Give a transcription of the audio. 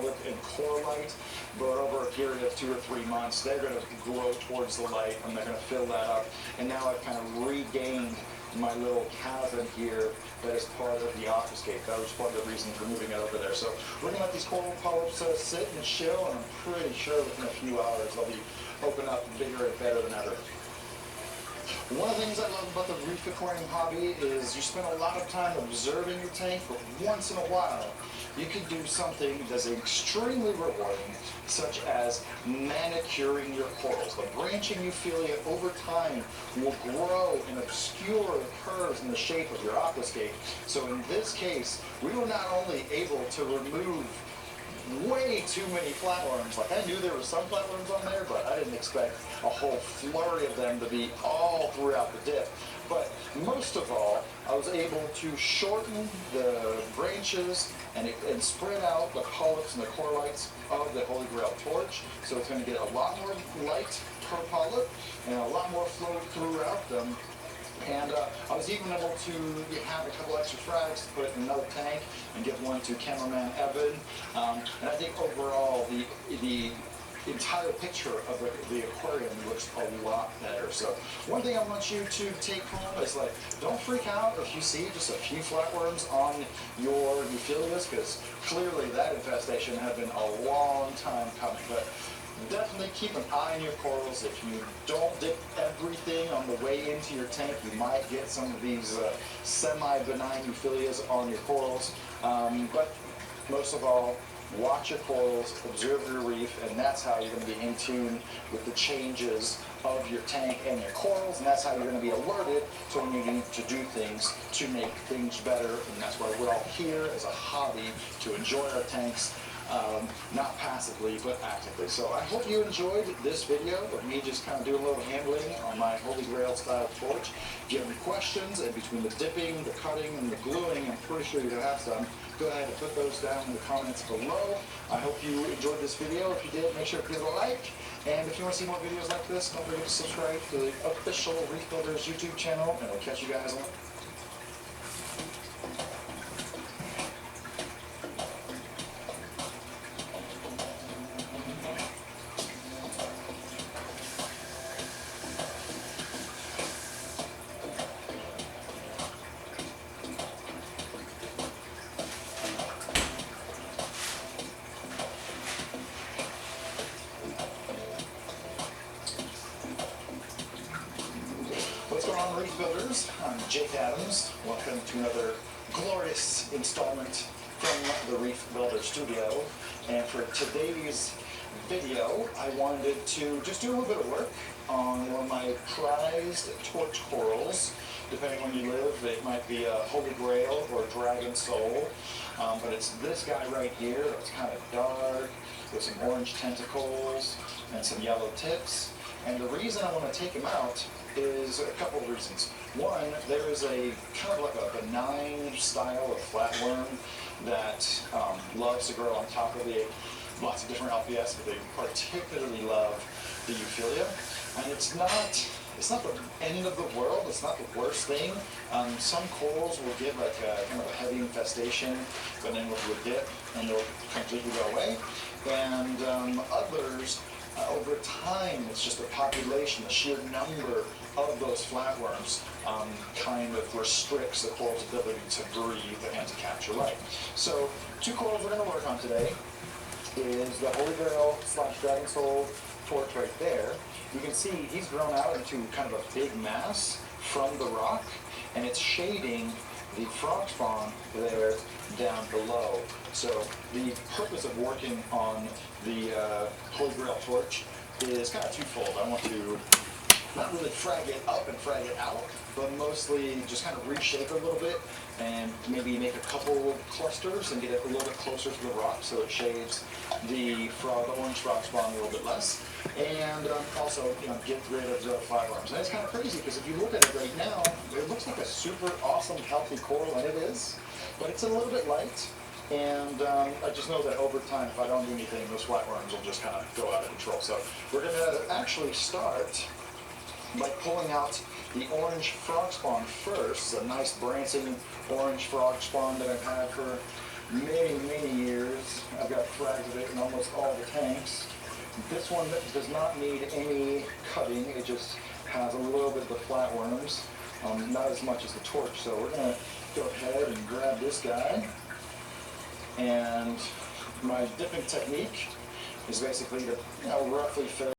polyp and core light, but over a period of 2 or 3 months, they're going to grow towards the light, and they're going to fill that up. And now I've kind of regained my little chasm here that is part of the aquascape. That was part of the reason for moving it over there. So we're going to let these coral polyps sit and chill, and I'm pretty sure within a few hours they'll be open up bigger and better than ever. One of the things I love about the reef aquarium hobby is you spend a lot of time observing your tank, but once in a while you can do something that's extremely rewarding, such as manicuring your corals. The branching euphyllia over time will grow and obscure the curves and the shape of your aquascape. So in this case, we were not only able to remove way too many flatworms. Like, I knew there were some flatworms on there, but I didn't expect a whole flurry of them to be all throughout the dip. But most of all, I was able to shorten the branches and spread out the polyps and the core lights of the Holy Grail torch. So it's going to get a lot more light per polyp and a lot more flow throughout them. And I was even able to have a couple extra frags to put in another tank and give one to cameraman Evan. And I think overall the entire picture of the aquarium looks a lot better. So one thing I want you to take home is, like, don't freak out if you see just a few flatworms on your euphyllias, because clearly that infestation has been a long time coming. But definitely keep an eye on your corals. If you don't dip everything on the way into your tank, you might get some of these semi-benign euphyllias on your corals. But most of all, watch your corals, observe your reef, and that's how you're going to be in tune with the changes of your tank and your corals, and that's how you're going to be alerted to when you need to do things to make things better. And that's why we're all here as a hobby, to enjoy our tanks. Not passively, but actively. So I hope you enjoyed this video of me just kind of doing a little handling on my Holy Grail style torch. If you have any questions, and between the dipping, the cutting, and the gluing, I'm pretty sure you're going to have some, go ahead and put those down in the comments below. I hope you enjoyed this video. If you did, make sure to give it a like. And if you want to see more videos like this, don't forget to subscribe to the official Reef Builders YouTube channel, and I'll catch you guys on What's going on, Reef Builders? I'm Jake Adams. Welcome to another glorious installment from the Reef Builder Studio. And for today's video, I wanted to just do a little bit of work on one of my prized torch corals. Depending on where you live, it might be a Holy Grail or a Dragon Soul. But it's this guy right here that's kind of dark, with some orange tentacles and some yellow tips. And the reason I want to take him out is a couple of reasons. One, there is a kind of like a benign style of flatworm that loves to grow on top of lots of different LPS, but they particularly love the euphyllia. And it's not the end of the world. It's not the worst thing. Some corals will get like a kind of a heavy infestation, but then we'll do a dip and they'll completely go away. And others, over time, it's just the population, the sheer number of those flatworms kind of restricts the coral's ability to breathe and to capture light. So, two corals we're going to work on today is the Holy Grail / Dragon Soul torch right there. You can see he's grown out into kind of a big mass from the rock, and it's shading the frog spawn there down below. So the purpose of working on the Holy Grail torch is kind of twofold. I want to not really frag it up and frag it out, but mostly just kind of reshape it a little bit and maybe make a couple clusters and get it a little bit closer to the rock so it shades the orange frog spawn a little bit less. And also, get rid of the flatworms. And it's kind of crazy because if you look at it right now, it looks like a super awesome, healthy coral, and it is, but it's a little bit light. And I just know that over time, if I don't do anything, those flatworms will just kind of go out of control. So we're going to actually start by pulling out the orange frog spawn first. It's a nice branching orange frog spawn that I've had for many years. I've got frags of it in almost all the tanks. This one does not need any cutting. It just has a little bit of the flatworms, not as much as the torch. So we're going to go ahead and grab this guy. And my dipping technique is basically to roughly fill